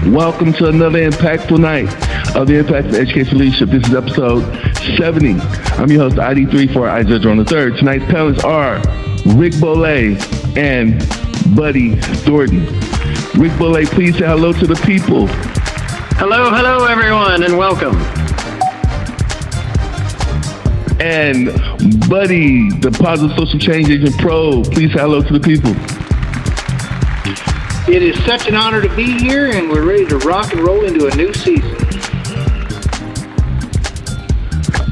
Welcome to another impactful night of the Impact of Education Leadership. This is episode 70. I'm your host, ID3 for Isiah Jerome III. Tonight's panelists are Rick Beaule and Buddy Thornton. Rick Beaule, please say hello to the people. Hello, everyone, and welcome. And Buddy, the Positive Social Change Agent Pro, please say hello to the people. It is such an honor to be here, and we're ready to rock and roll into a new season.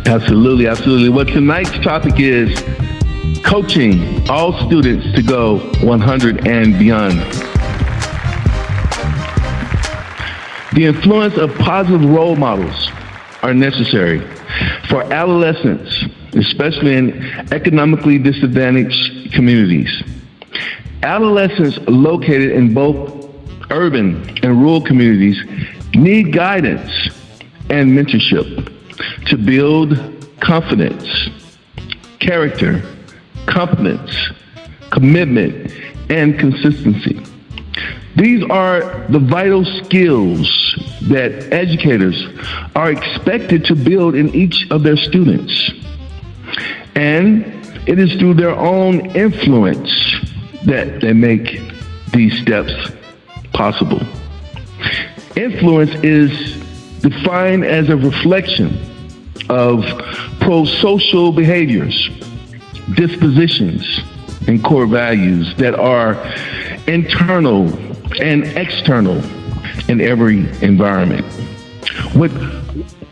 Absolutely. Well, tonight's topic is coaching all students to go 100 and beyond. The influence of positive role models are necessary for adolescents, especially in economically disadvantaged communities. Adolescents located in both urban and rural communities need guidance and mentorship to build confidence, character, competence, commitment, and consistency. These are the vital skills that educators are expected to build in each of their students. And it is through their own influence that they make these steps possible. Influence is defined as a reflection of pro-social behaviors, dispositions, and core values that are internal and external in every environment, with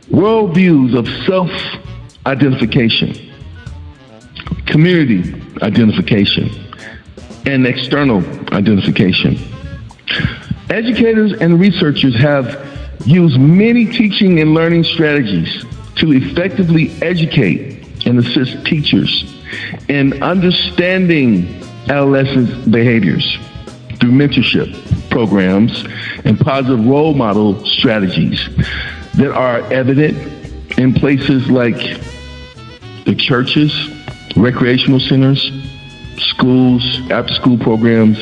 worldviews of self-identification, community identification, and external identification. Educators and researchers have used many teaching and learning strategies to effectively educate and assist teachers in understanding adolescents' behaviors through mentorship programs and positive role model strategies that are evident in places like the churches, recreational centers, schools, after-school programs,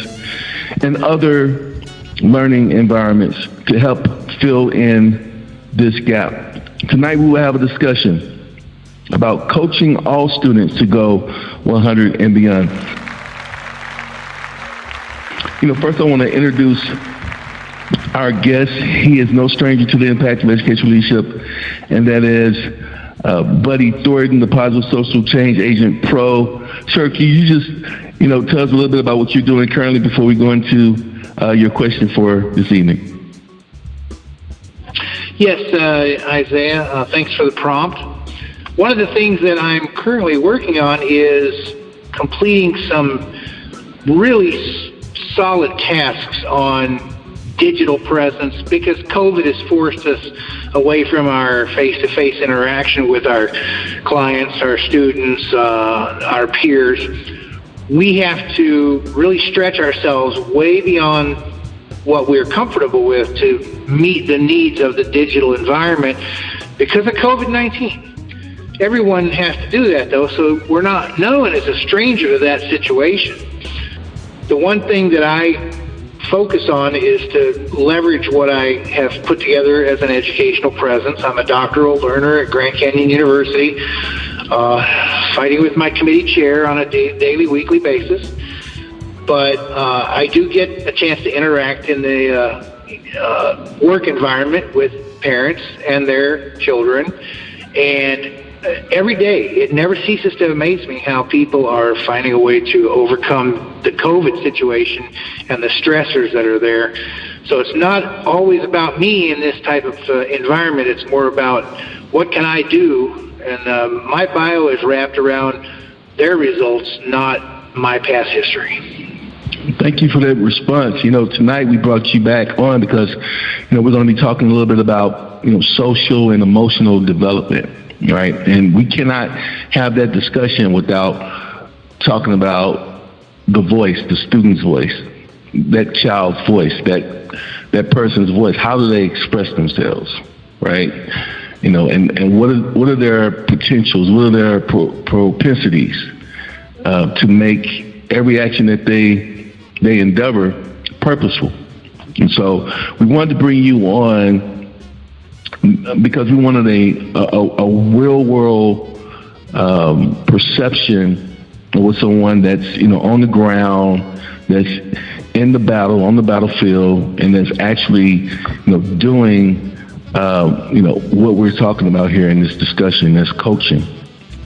and other learning environments to help fill in this gap. Tonight we will have a discussion about coaching all students to go 100 and beyond. First I want to introduce our guest. He is no stranger to the impact of educational leadership, and that is Buddy Thornton, the Positive Social Change Agent Pro. Sir, can you just, tell us a little bit about what you're doing currently before we go into your question for this evening? Yes, Isiah, thanks for the prompt. One of the things that I'm currently working on is completing some really solid tasks on digital presence, because COVID has forced us away from our face-to-face interaction with our clients, our students, our peers. We have to really stretch ourselves way beyond what we're comfortable with to meet the needs of the digital environment because of COVID-19. Everyone has to do that, though, so we're not known as a stranger to that situation. The one thing that I focus on is to leverage what I have put together as an educational presence. I'm a doctoral learner at Grand Canyon University, fighting with my committee chair on a daily, weekly basis. But I do get a chance to interact in the work environment with parents and their children. And every day, it never ceases to amaze me how people are finding a way to overcome the COVID situation and the stressors that are there. So it's not always about me in this type of environment. It's more about what can I do? And my bio is wrapped around their results, not my past history. Thank you for that response. Tonight we brought you back on because, we're going to be talking a little bit about, social and emotional development. Right, and we cannot have that discussion without talking about the voice, the student's voice, that child's voice, that person's voice. How do they express themselves, right? And what are their potentials? What are their propensities to make every action that they endeavor purposeful? And so we wanted to bring you on because we wanted a real world perception with someone that's, on the ground, that's in the battle, on the battlefield, and that's actually, doing, what we're talking about here in this discussion, that's coaching.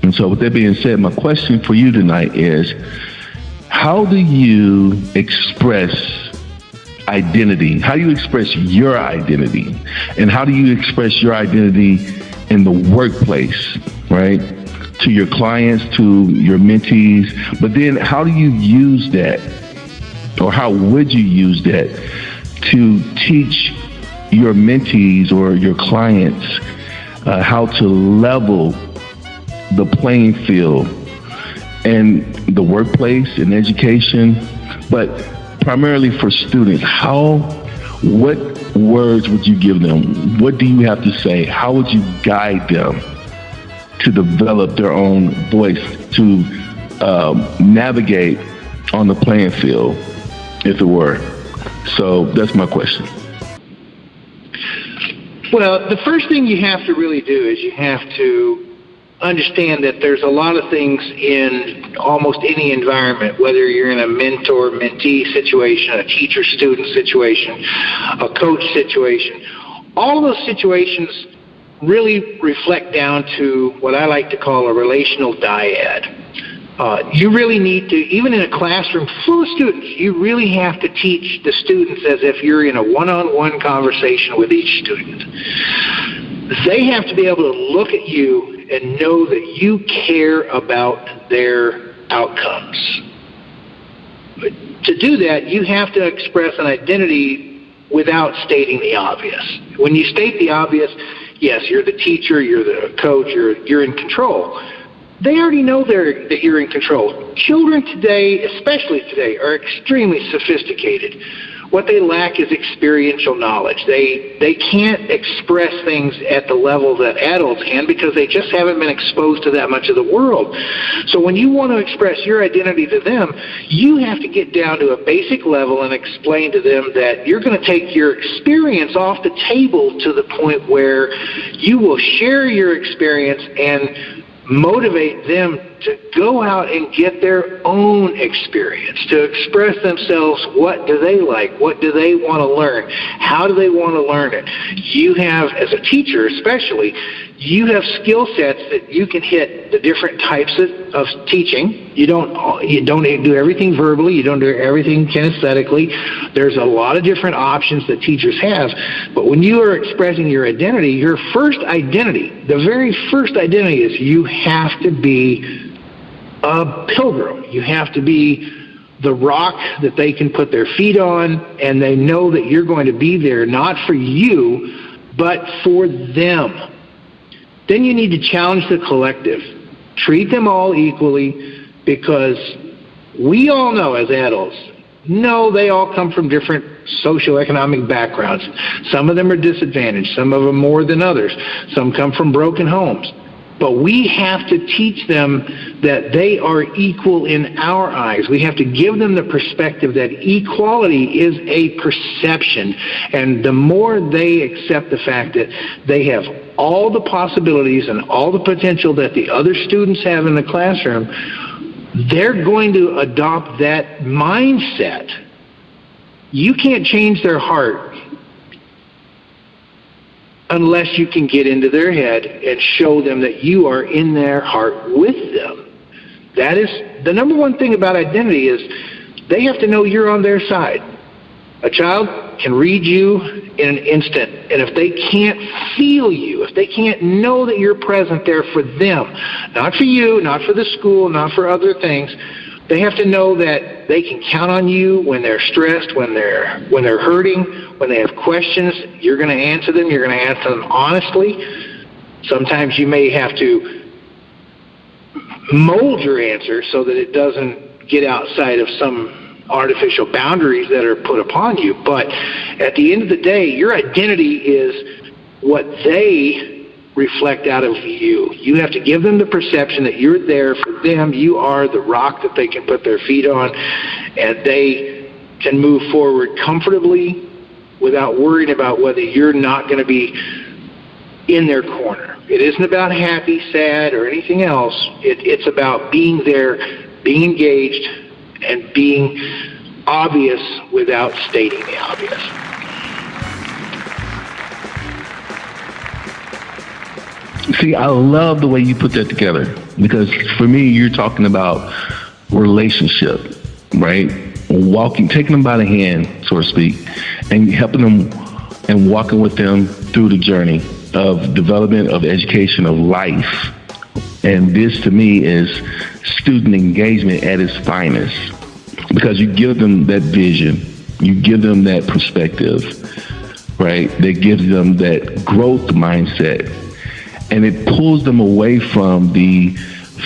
And so with that being said, my question for you tonight is, how do you express identity? How do you express your identity? And how do you express your identity in the workplace, right? To your clients, to your mentees, but then how do you use that, or how would you use that to teach your mentees or your clients how to level the playing field in the workplace, in education, but primarily for students? What words would you give them? What do you have to say? How would you guide them to develop their own voice, to navigate on the playing field, if it were? So that's my question. Well, the first thing you have to really do is you have to understand that there's a lot of things in almost any environment, whether you're in a mentor-mentee situation, a teacher-student situation, a coach situation. All of those situations really reflect down to what I like to call a relational dyad. You really need to, even in a classroom full of students, you really have to teach the students as if you're in a one-on-one conversation with each student. They have to be able to look at you and know that you care about their outcomes. But to do that, you have to express an identity without stating the obvious. When you state the obvious, yes, you're the teacher, you're the coach, you're in control. They already know that you're in control. Children today, especially today, are extremely sophisticated. What they lack is experiential knowledge. They can't express things at the level that adults can because they just haven't been exposed to that much of the world. So when you want to express your identity to them, you have to get down to a basic level and explain to them that you're going to take your experience off the table to the point where you will share your experience and motivate them to go out and get their own experience, to express themselves. What do they like? What do they want to learn? How do they want to learn it? You have, as a teacher especially, you have skill sets that you can hit the different types of teaching. You don't do everything verbally. You don't do everything kinesthetically. There's a lot of different options that teachers have. But when you are expressing your identity, your first identity, the very first identity is you have to be a pilgrim. You have to be the rock that they can put their feet on, and they know that you're going to be there not for you, but for them. Then you need to challenge the collective. Treat them all equally, because we all know as adults, they all come from different socioeconomic backgrounds. Some of them are disadvantaged, some of them more than others. Some come from broken homes. But we have to teach them that they are equal in our eyes. We have to give them the perspective that equality is a perception. And the more they accept the fact that they have all the possibilities and all the potential that the other students have in the classroom, they're going to adopt that mindset. You can't change their heart unless you can get into their head and show them that you are in their heart with them. That is the number one thing about identity, is they have to know you're on their side. A child can read you in an instant, and if they can't feel you, if they can't know that you're present there for them, not for you, not for the school, not for other things, they have to know that they can count on you when they're stressed, when they're hurting, when they have questions. You're going to answer them. You're going to answer them honestly. Sometimes you may have to mold your answer so that it doesn't get outside of some artificial boundaries that are put upon you. But at the end of the day, your identity is what they reflect out of you. You have to give them the perception that you're there for them. You are the rock that they can put their feet on, and they can move forward comfortably without worrying about whether you're not going to be in their corner. It isn't about happy, sad, or anything else. It's about being there, being engaged, and being obvious without stating the obvious. See, I love the way you put that together, because for me, you're talking about relationship, right? Taking them by the hand, so to speak, and helping them and walking with them through the journey of development, of education, of life. And this, to me, is student engagement at its finest, because you give them that vision, you give them that perspective, right? That gives them that growth mindset, and it pulls them away from the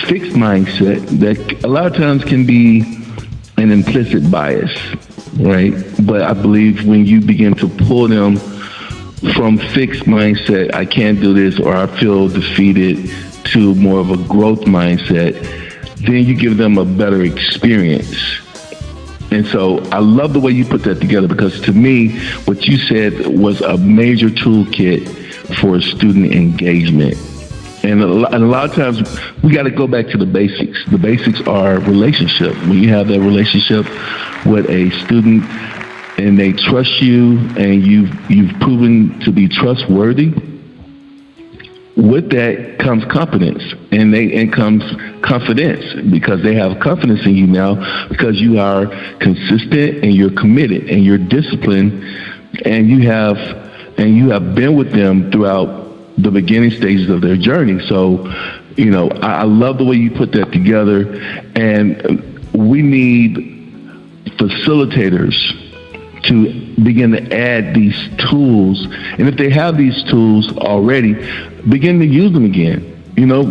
fixed mindset that a lot of times can be an implicit bias, right? But I believe when you begin to pull them from fixed mindset, I can't do this, or I feel defeated, to more of a growth mindset, then you give them a better experience. And so I love the way you put that together, because to me, what you said was a major toolkit for student engagement. And a lot of times we got to go back to the basics. The basics are relationship. When you have that relationship with a student and they trust you, and you've proven to be trustworthy, with that comes confidence, and comes confidence, because they have confidence in you now, because you are consistent and you're committed and you're disciplined, and you have been with them throughout the beginning stages of their journey. So, I love the way you put that together, and we need facilitators to begin to add these tools. And if they have these tools already, begin to use them again.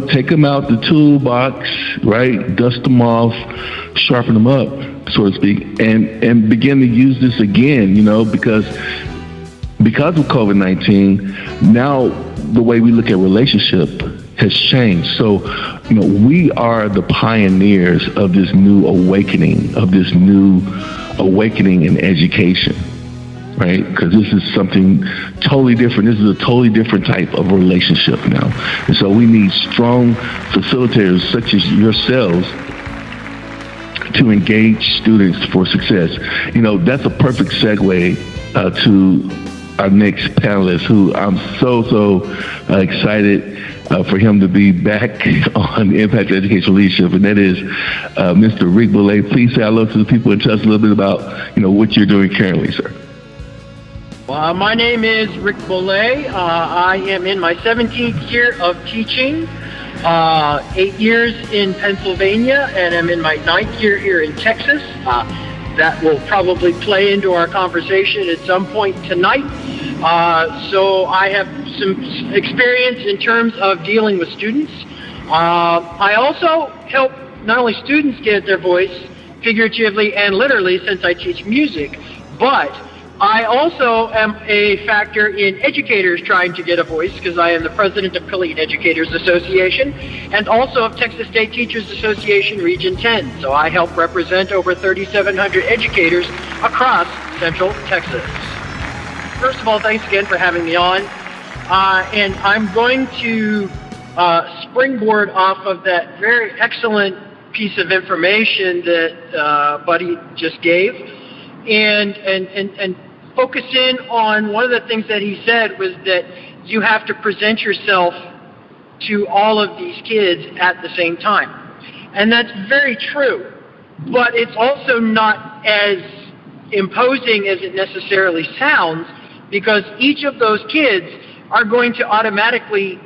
Take them out the toolbox, right? Dust them off, sharpen them up, so to speak, and begin to use this again, because of COVID-19, now the way we look at relationship has changed. So, we are the pioneers of this new awakening, in education, right? Because this is something totally different. This is a totally different type of relationship now. And so we need strong facilitators such as yourselves to engage students for success. That's a perfect segue to our next panelist, who I'm so excited for him to be back on Impact Educational Leadership, and that is Mr. Rick Beaule. Please say hello to the people and tell us a little bit about what you're doing currently, sir. Well, my name is Rick Beaule. I am in my 17th year of teaching, 8 years in Pennsylvania, and I'm in my 9th year here in Texas. That will probably play into our conversation at some point tonight. So I have some experience in terms of dealing with students. I also help not only students get their voice, figuratively and literally, since I teach music, but I also am a factor in educators trying to get a voice, because I am the president of Collegiate Educators Association and also of Texas State Teachers Association Region 10. So I help represent over 3,700 educators across Central Texas. First of all, thanks again for having me on. And I'm going to springboard off of that very excellent piece of information that Buddy just gave, and focus in on one of the things that he said was that you have to present yourself to all of these kids at the same time. And that's very true, but it's also not as imposing as it necessarily sounds, because each of those kids are going to automatically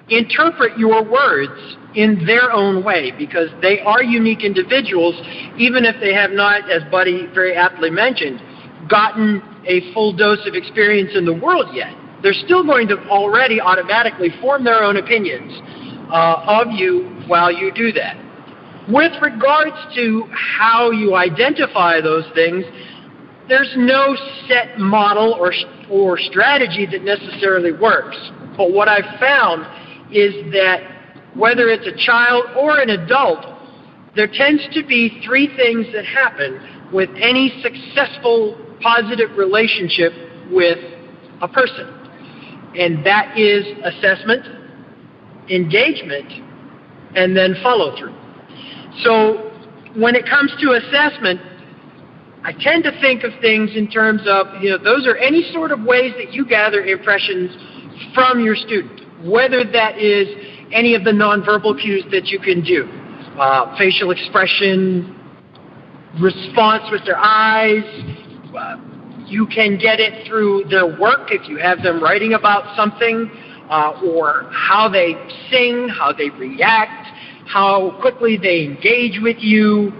interpret your words in their own way, because they are unique individuals, even if they have not, as Buddy very aptly mentioned, gotten a full dose of experience in the world yet. They're still going to already automatically form their own opinions of you while you do that. With regards to how you identify those things, there's no set model or strategy that necessarily works. But what I've found is that whether it's a child or an adult, there tends to be three things that happen with any successful positive relationship with a person. And that is assessment, engagement, and then follow through. So when it comes to assessment, I tend to think of things in terms of, those are any sort of ways that you gather impressions from your student, whether that is any of the nonverbal cues that you can do, facial expression, response with their eyes. You can get it through their work if you have them writing about something, or how they sing, how they react, how quickly they engage with you,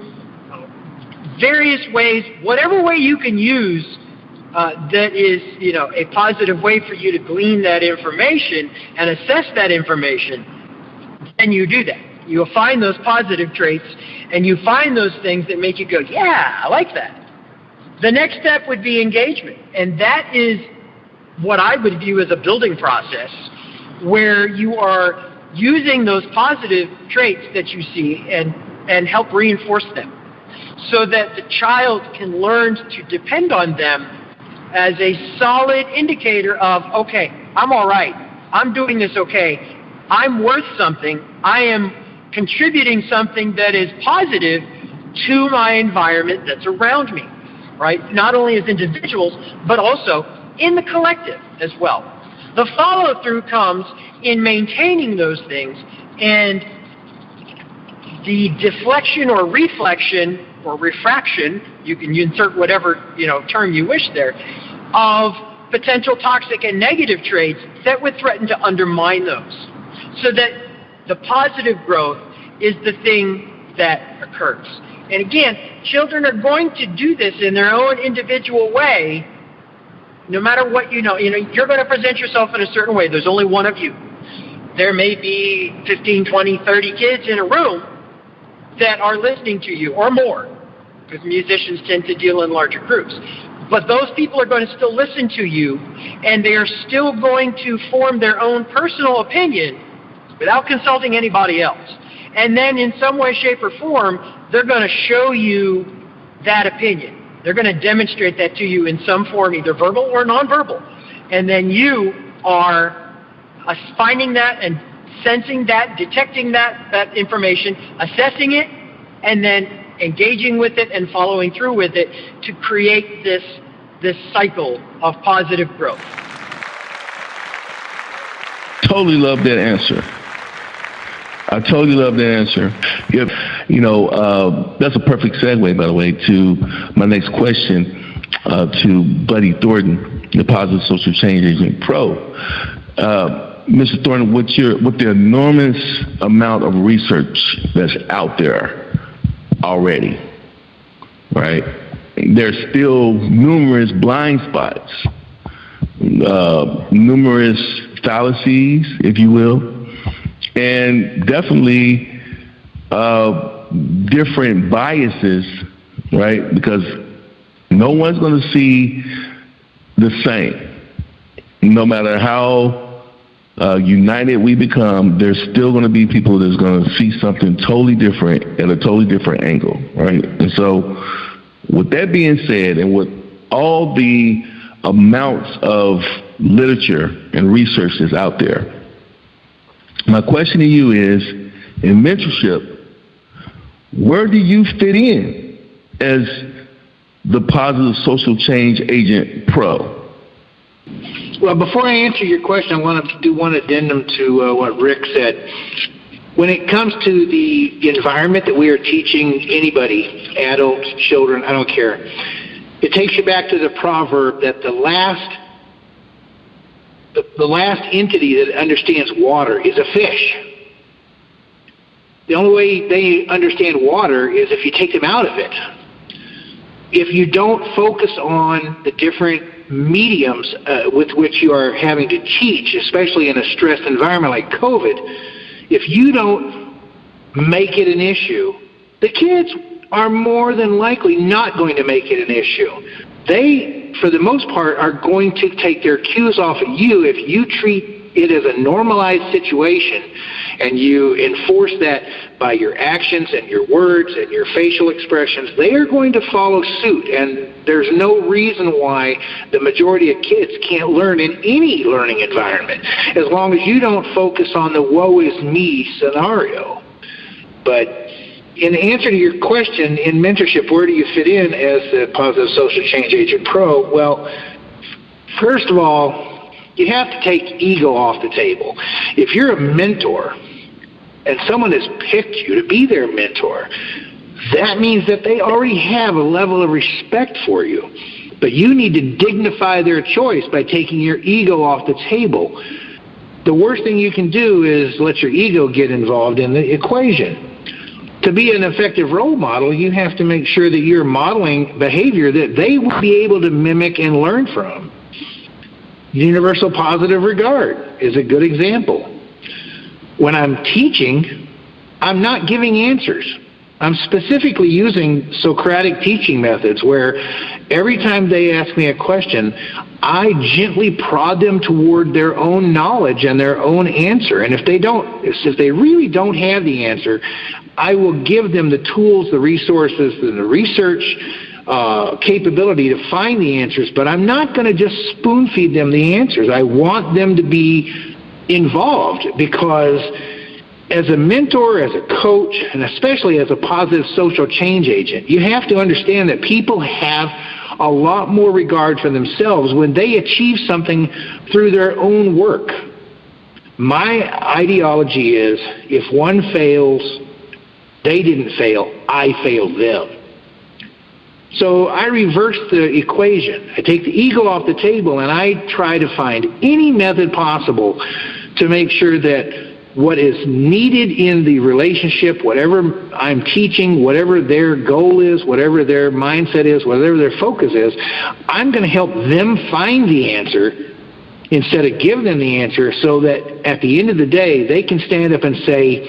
various ways, whatever way you can use that is, a positive way for you to glean that information and assess that information, then you do that. You'll find those positive traits, and you find those things that make you go, yeah, I like that. The next step would be engagement, and that is what I would view as a building process, where you are using those positive traits that you see and help reinforce them, so that the child can learn to depend on them as a solid indicator of, okay, I'm all right, I'm doing this okay, I'm worth something, I am contributing something that is positive to my environment that's around me, right? Not only as individuals, but also in the collective as well. The follow-through comes in maintaining those things, and the deflection or reflection or refraction, you can insert whatever term you wish there, of potential toxic and negative traits that would threaten to undermine those, so that the positive growth is the thing that occurs. And again, children are going to do this in their own individual way, no matter what you're going to present yourself in a certain way. There's only one of you. There may be 15, 20, 30 kids in a room that are listening to you, or more, because musicians tend to deal in larger groups. But those people are going to still listen to you, and they are still going to form their own personal opinion without consulting anybody else. And then in some way, shape, or form, they're going to show you that opinion. They're going to demonstrate that to you in some form, either verbal or nonverbal. And then you are finding that and sensing that, detecting that information, assessing it, and then engaging with it and following through with it to create this cycle of positive growth. Totally love that answer. I totally love that answer. That's a perfect segue, by the way, to my next question to Buddy Thornton, the Positive Social Change Agent Pro. Mr. Thornton, with the enormous amount of research that's out there already, right? There's still numerous blind spots, numerous fallacies, if you will, and definitely different biases, right? Because no one's going to see the same. No matter how united we become, there's still going to be people that's going to see something totally different at a totally different angle, right? And so with that being said, and with all the amounts of literature and research that's out there, my question to you is, in mentorship, where do you fit in as the Positive Social Change Agent Pro? Well, before I answer your question, I want to do one addendum to what Rick said. When it comes to the environment that we are teaching anybody, adults, children, I don't care, it takes you back to the proverb that the last entity that understands water is a fish. The only way they understand water is if you take them out of it. If you don't focus on the different mediums with which you are having to teach, especially in a stressed environment like COVID, if you don't make it an issue, the kids are more than likely not going to make it an issue. They, for the most part, are going to take their cues off of you if you treat it is a normalized situation, and you enforce that by your actions and your words and your facial expressions, they are going to follow suit. And there's no reason why the majority of kids can't learn in any learning environment, as long as you don't focus on the woe is me scenario. But in answer to your question, in mentorship, where do you fit in as the Positive Social Change Agent Pro? Well, first of all, you have to take ego off the table. If you're a mentor and someone has picked you to be their mentor, that means that they already have a level of respect for you. But you need to dignify their choice by taking your ego off the table. The worst thing you can do is let your ego get involved in the equation. To be an effective role model, you have to make sure that you're modeling behavior that they will be able to mimic and learn from. Universal positive regard is a good example. When I'm teaching, I'm not giving answers. I'm specifically using Socratic teaching methods where every time they ask me a question, I gently prod them toward their own knowledge and their own answer. And if they really don't have the answer, I will give them the tools, the resources, and the research capability to find the answers, but I'm not going to just spoon feed them the answers. I want them to be involved, because as a mentor, as a coach, and especially as a positive social change agent, you have to understand that people have a lot more regard for themselves when they achieve something through their own work. My ideology is, if one fails, they didn't fail, I failed them. So I reverse the equation. I take the ego off the table, and I try to find any method possible to make sure that what is needed in the relationship, whatever I'm teaching, whatever their goal is, whatever their mindset is, whatever their focus is, I'm going to help them find the answer instead of give them the answer, so that at the end of the day, they can stand up and say,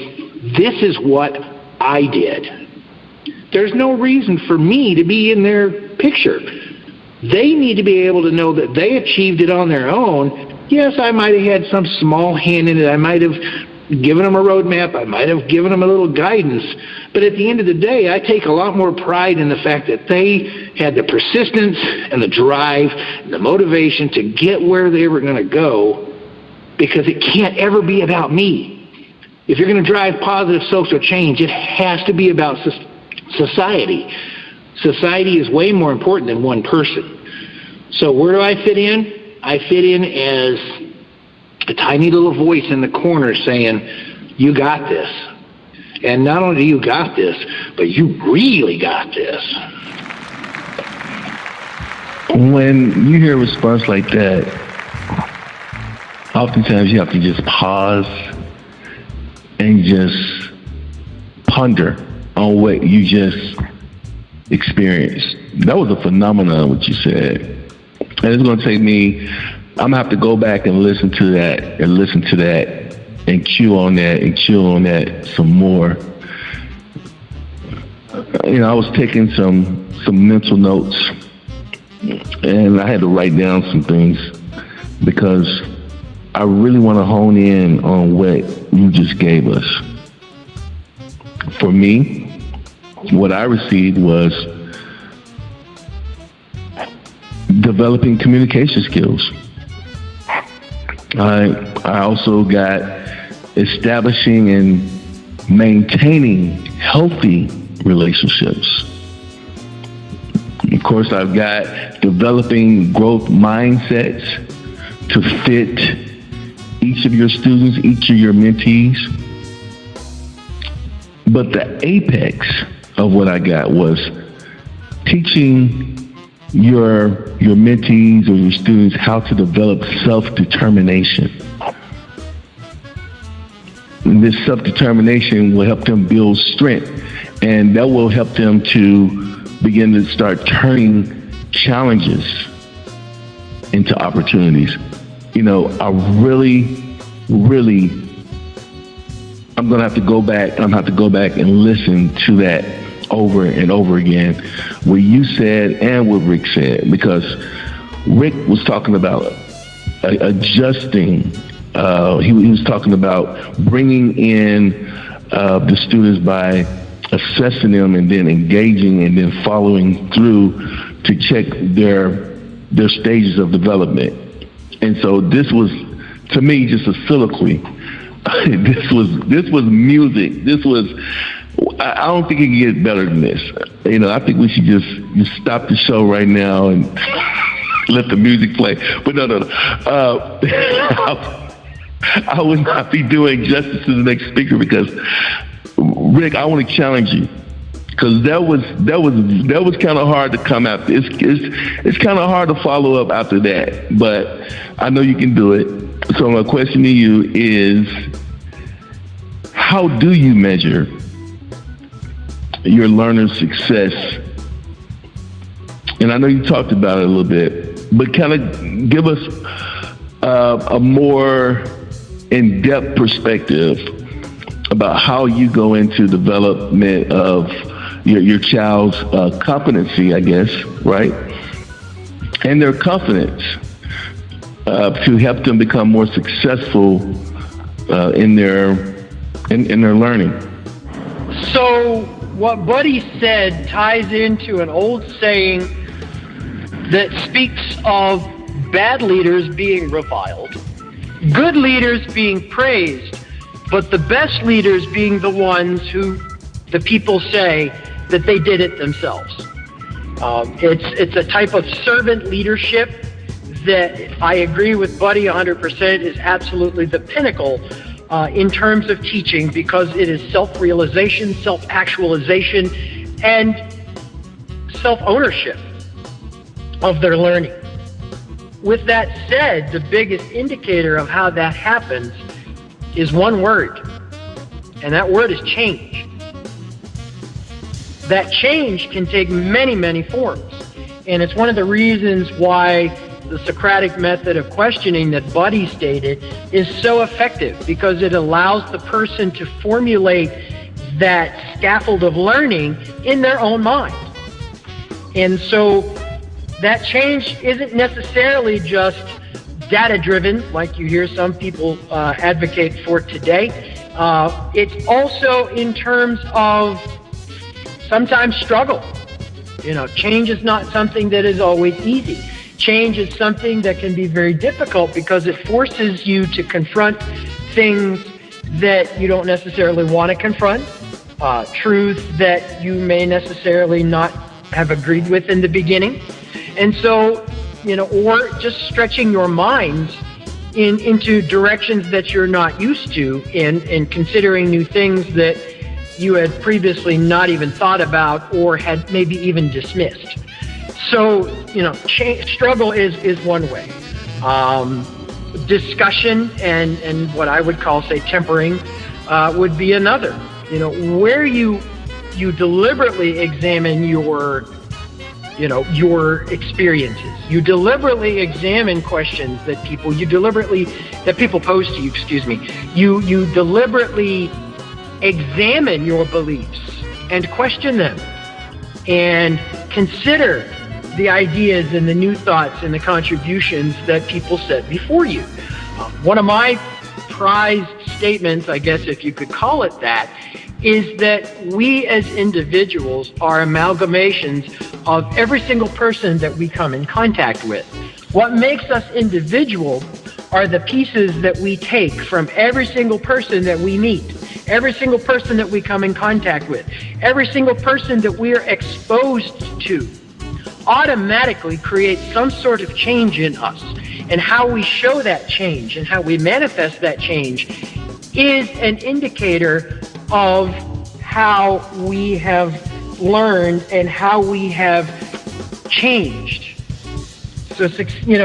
this is what I did. There's no reason for me to be in their picture. They need to be able to know that they achieved it on their own. Yes, I might have had some small hand in it. I might have given them a roadmap. I might have given them a little guidance. But at the end of the day, I take a lot more pride in the fact that they had the persistence and the drive and the motivation to get where they were going to go, because it can't ever be about me. If you're going to drive positive social change, it has to be about society. Society is way more important than one person. So where do I fit in? I fit in as a tiny little voice in the corner saying, you got this. And not only do you got this, but you really got this. When you hear a response like that, oftentimes you have to just pause and just ponder on what you just experienced. That was a phenomenon, what you said. And it's going to take me, I'm going to have to go back and listen to that and chew on that some more. I was taking some mental notes, and I had to write down some things because I really want to hone in on what you just gave us. For me, what I received was developing communication skills. I also got establishing and maintaining healthy relationships. Of course, I've got developing growth mindsets to fit each of your students, each of your mentees. But the apex of what I got was teaching your mentees or your students how to develop self-determination. And this self-determination will help them build strength, and that will help them to begin to start turning challenges into opportunities. I really, I'm gonna have to go back and listen to that over and over again, what you said and what Rick said, because Rick was talking about adjusting he was talking about bringing in the students by assessing them and then engaging and then following through to check their stages of development. And so this was, to me, just a soliloquy. This was music. This was, I don't think it can get better than this. I think we should just stop the show right now and let the music play. But no. I would not be doing justice to the next speaker because, Rick, I want to challenge you because that was kind of hard to come after. It's kind of hard to follow up after that, but I know you can do it. So my question to you is, how do you measure your learner's success? And I know you talked about it a little bit, but kind of give us a more in-depth perspective about how you go into development of your child's competency, I guess, right? And their confidence to help them become more successful in their learning. So what Buddy said ties into an old saying that speaks of bad leaders being reviled, good leaders being praised, but the best leaders being the ones who the people say that they did it themselves. It's a type of servant leadership that I agree with Buddy 100% is absolutely the pinnacle in terms of teaching, because it is self-realization, self-actualization, and self-ownership of their learning. With that said, the biggest indicator of how that happens is one word, and that word is change. That change can take many, many forms, and it's one of the reasons why the Socratic method of questioning that Buddy stated is so effective, because it allows the person to formulate that scaffold of learning in their own mind. And so that change isn't necessarily just data-driven, like you hear some people advocate for today. It's also in terms of sometimes struggle. Change is not something that is always easy. Change is something that can be very difficult because it forces you to confront things that you don't necessarily want to confront, truths that you may necessarily not have agreed with in the beginning. And so, or just stretching your minds into directions that you're not used to and considering new things that you had previously not even thought about or had maybe even dismissed. So, struggle is one way. Discussion and what I would call, say, tempering would be another. Where you deliberately examine your experiences. You deliberately examine questions that people pose to you, You deliberately examine your beliefs and question them and consider the ideas and the new thoughts and the contributions that people said before you. One of my prized statements, I guess if you could call it that, is that we as individuals are amalgamations of every single person that we come in contact with. What makes us individual are the pieces that we take from every single person that we meet, every single person that we come in contact with, every single person that we are exposed to automatically creates some sort of change in us. And how we show that change and how we manifest that change is an indicator of how we have learned and how we have changed. So,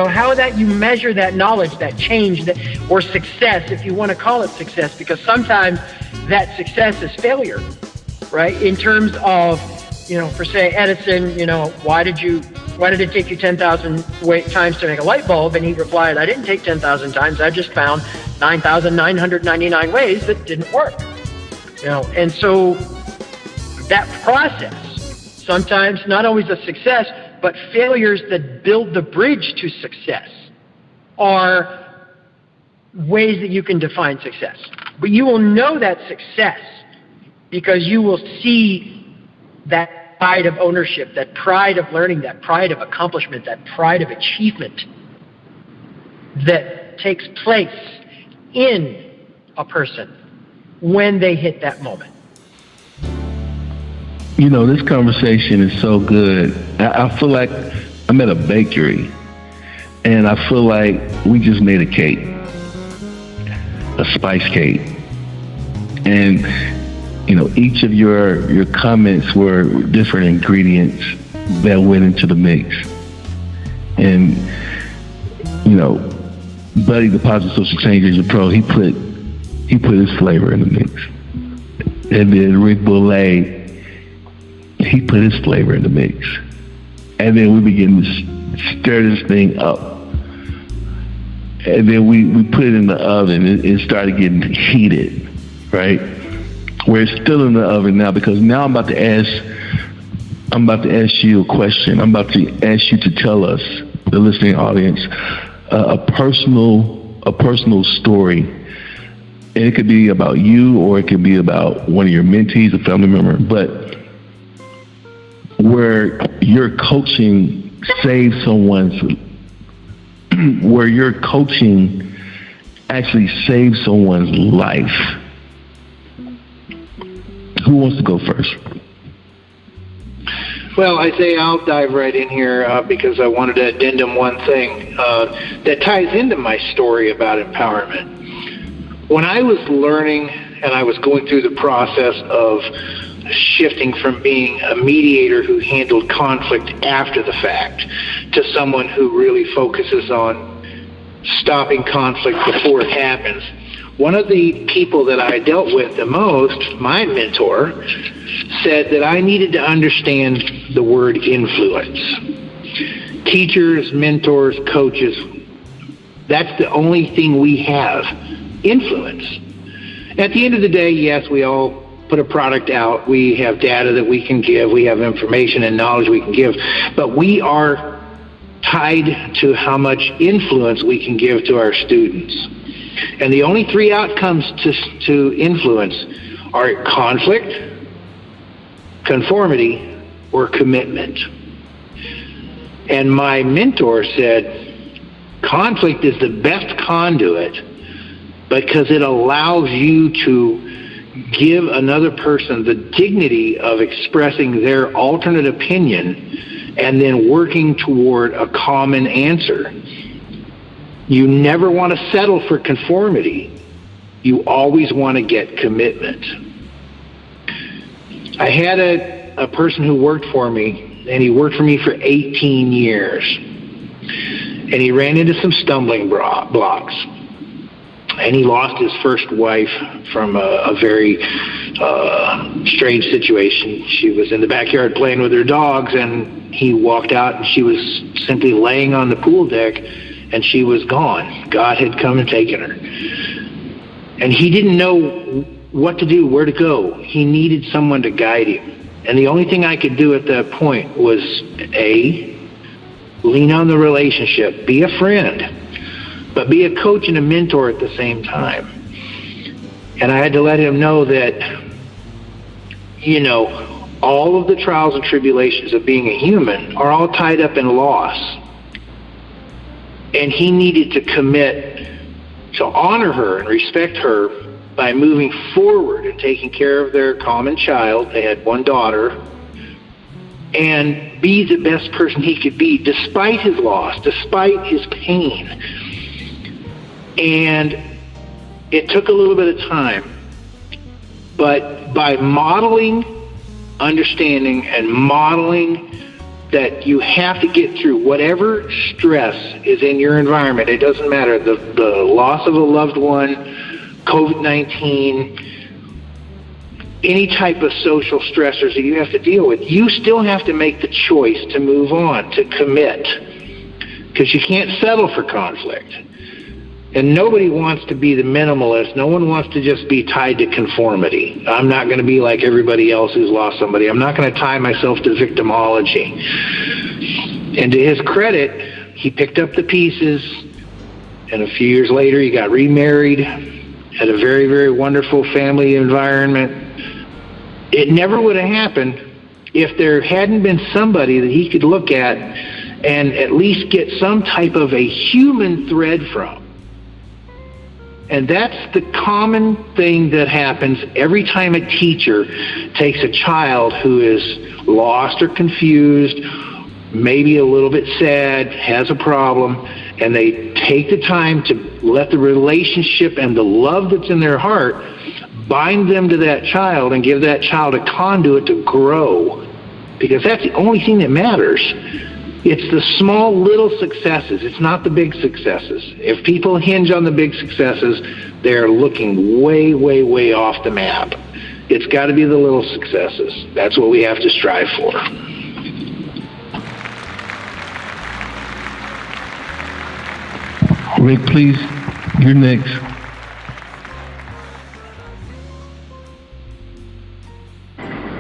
how that you measure that knowledge, that change, or success, if you want to call it success, because sometimes that success is failure, right? In terms of, for say Edison, why did it take you 10,000 times to make a light bulb? And he replied, I didn't take 10,000 times. I just found 9,999 ways that didn't work. And so that process, sometimes not always a success, but failures that build the bridge to success are ways that you can define success. But you will know that success because you will see that pride of ownership, that pride of learning, that pride of accomplishment, that pride of achievement that takes place in a person when they hit that moment. You know, this conversation is so good. I feel like I'm at a bakery, and I feel like we just made a cake, a spice cake. And, you know, each of your comments were different ingredients that went into the mix. And, you know, Buddy, the Positive Social Change Agent Pro, he put his flavor in the mix. And then Rick Beaule, he put his flavor in the mix. And then we began to stir this thing up. And then we put it in the oven. It started getting heated, right? Where it's still in the oven now, because now I'm about to ask you a question. I'm about to ask you to tell us, the listening audience, a personal story. And it could be about you, or it could be about one of your mentees, a family member, but where your coaching saved where your coaching actually saved someone's life. Who wants to go first? Well, Isiah, I'll dive right in here because I wanted to addendum one thing that ties into my story about empowerment. When I was learning and I was going through the process of shifting from being a mediator who handled conflict after the fact to someone who really focuses on stopping conflict before it happens, one of the people that I dealt with the most, my mentor, said that I needed to understand the word influence. Teachers, mentors, coaches, that's the only thing we have, influence. At the end of the day, yes, we all put a product out. We have data that we can give. We have information and knowledge we can give. But we are tied to how much influence we can give to our students. And the only three outcomes to influence are conflict, conformity, or commitment. And my mentor said, conflict is the best conduit because it allows you to give another person the dignity of expressing their alternate opinion and then working toward a common answer. You never want to settle for conformity. You always want to get commitment. I had a person who worked for me, and he worked for me for 18 years. And he ran into some stumbling blocks. And he lost his first wife from a very strange situation. She was in the backyard playing with her dogs, and he walked out, and she was simply laying on the pool deck, and she was gone. God had come and taken her. And he didn't know what to do, where to go. He needed someone to guide him. And the only thing I could do at that point was, A, lean on the relationship, be a friend, but be a coach and a mentor at the same time. And I had to let him know that, you know, all of the trials and tribulations of being a human are all tied up in loss. And he needed to commit to honor her and respect her by moving forward and taking care of their common child. They had one daughter. And be the best person he could be despite his loss, despite his pain. And it took a little bit of time. But by modeling understanding and modeling that you have to get through whatever stress is in your environment, it doesn't matter, the loss of a loved one, COVID-19, any type of social stressors that you have to deal with, you still have to make the choice to move on, to commit, because you can't settle for conflict. And nobody wants to be the minimalist. No one wants to just be tied to conformity. I'm not going to be like everybody else who's lost somebody. I'm not going to tie myself to victimology. And to his credit, he picked up the pieces and a few years later he got remarried, had a very, very wonderful family environment. It never would have happened if there hadn't been somebody that he could look at and at least get some type of a human thread from. And that's the common thing that happens every time a teacher takes a child who is lost or confused, maybe a little bit sad, has a problem, and they take the time to let the relationship and the love that's in their heart bind them to that child and give that child a conduit to grow. Because that's the only thing that matters. It's the small little successes. It's not the big successes. If people hinge on the big successes, they're looking way, way, way off the map. It's got to be the little successes. That's what we have to strive for. Rick, please, you're next.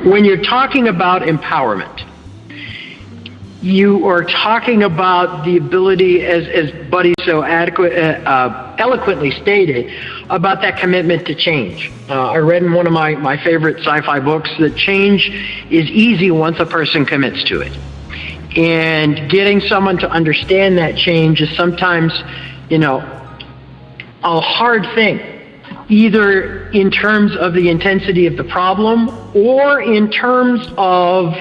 When you're talking about empowerment, you are talking about the ability, as Buddy so eloquently stated, about that commitment to change. I read in one of my favorite sci-fi books that change is easy once a person commits to it. And getting someone to understand that change is sometimes, a hard thing, either in terms of the intensity of the problem or in terms of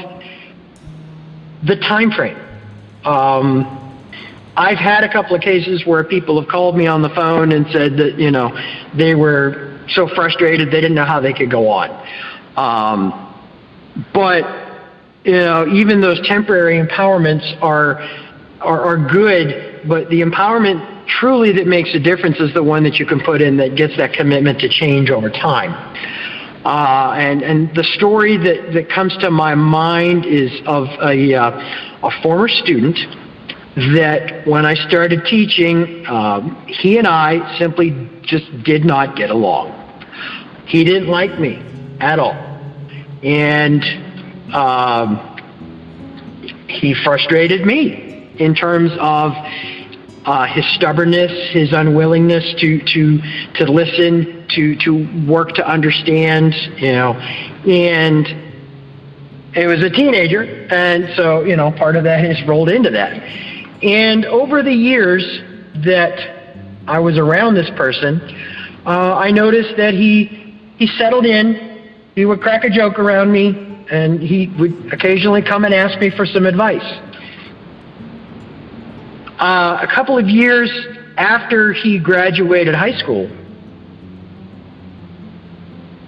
the time frame. I've had a couple of cases where people have called me on the phone and said that, they were so frustrated they didn't know how they could go on. But even those temporary empowerments are good, but the empowerment truly that makes a difference is the one that you can put in that gets that commitment to change over time. And the story that comes to my mind is of a former student that when I started teaching, he and I simply just did not get along. He didn't like me at all. And he frustrated me in terms of his stubbornness, his unwillingness to listen, to work to understand, and it was a teenager, and so, part of that is rolled into that. And over the years that I was around this person, I noticed that he settled in. He would crack a joke around me, and he would occasionally come and ask me for some advice. A couple of years after he graduated high school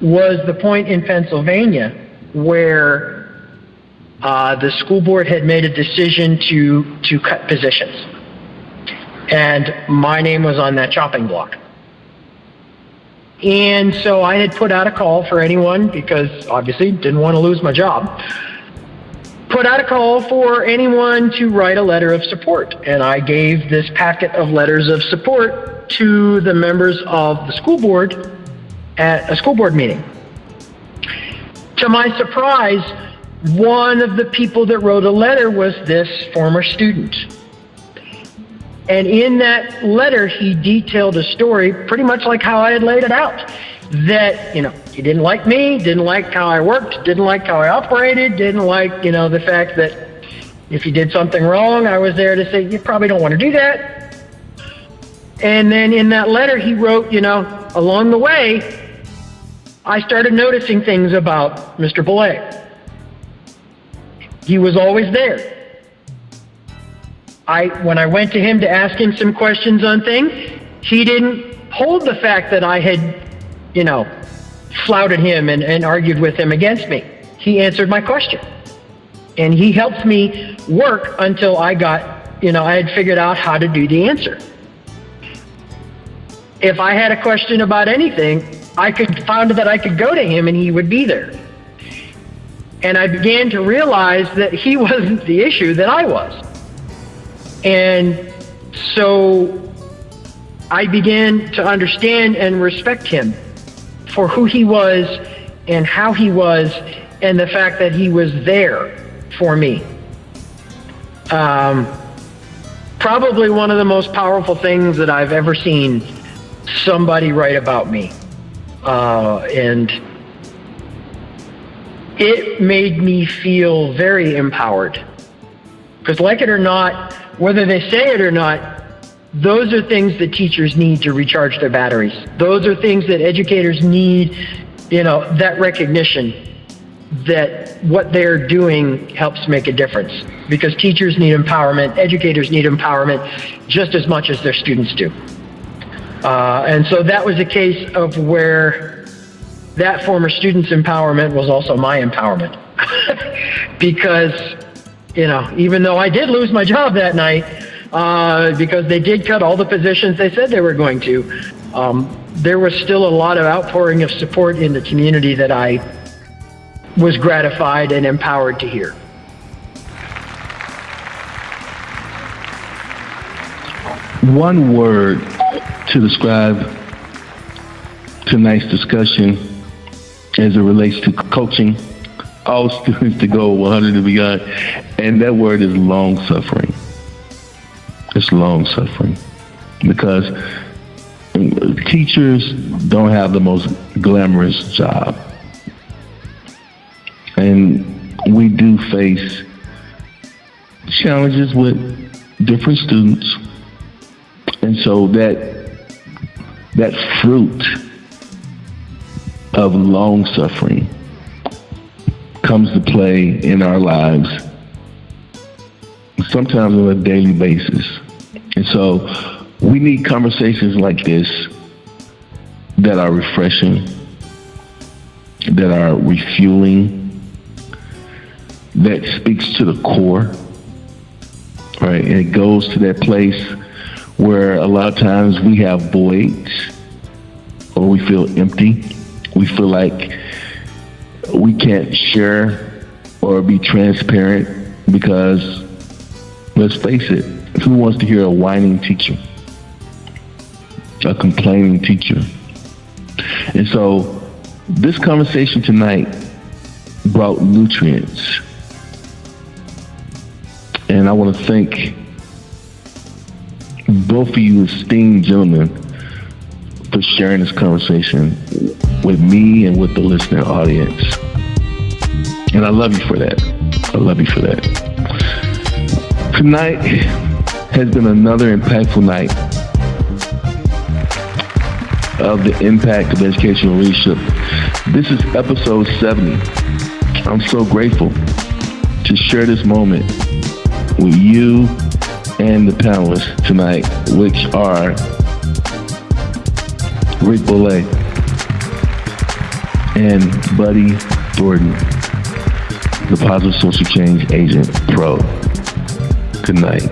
was the point in Pennsylvania where the school board had made a decision to cut positions. And my name was on that chopping block. And so I had put out a call for anyone, because obviously didn't want to lose my job, put out a call for anyone to write a letter of support. And I gave this packet of letters of support to the members of the school board at a school board meeting. To my surprise, one of the people that wrote a letter was this former student. And in that letter, he detailed a story pretty much like how I had laid it out. That, he didn't like me, didn't like how I worked, didn't like how I operated, didn't like, the fact that if he did something wrong, I was there to say, you probably don't want to do that. And then in that letter, he wrote, along the way, I started noticing things about Mr. Beaule. He was always there. When I went to him to ask him some questions on things, he didn't hold the fact that I had, flouted him and argued with him against me. He answered my question. And he helped me work until I got, I had figured out how to do the answer. If I had a question about anything, I found that I could go to him and he would be there. And I began to realize that he wasn't the issue, that I was. And so I began to understand and respect him for who he was and how he was, and the fact that he was there for me. probably one of the most powerful things that I've ever seen somebody write about me. And it made me feel very empowered. Because like it or not, whether they say it or not, those are things that teachers need to recharge their batteries. Those are things that educators need, that recognition that what they're doing helps make a difference. Because teachers need empowerment, educators need empowerment just as much as their students do. And so that was a case of where that former student's empowerment was also my empowerment. Because, even though I did lose my job that night, because they did cut all the positions they said they were going to, there was still a lot of outpouring of support in the community that I was gratified and empowered to hear. One word to describe tonight's discussion as it relates to coaching all students to go 100 and beyond, and that word is long-suffering. It's long-suffering because teachers don't have the most glamorous job. And we do face challenges with different students. And so that fruit of long suffering comes to play in our lives, sometimes on a daily basis. And so we need conversations like this that are refreshing, that are refueling, that speaks to the core, right? And it goes to that place where a lot of times we have voids or we feel empty. We feel like we can't share or be transparent because, let's face it, who wants to hear a whining teacher, a complaining teacher? And so this conversation tonight brought nutrients. And I want to thank both of you esteemed gentlemen for sharing this conversation with me and with the listening audience. And I love you for that. I love you for that. Tonight has been another impactful night of the Impact of Educational Leadership. This is episode 70. I'm so grateful to share this moment with you and the panelists tonight, which are Rick Beaule and Buddy Thornton, the Positive Social Change Agent Pro. Good night.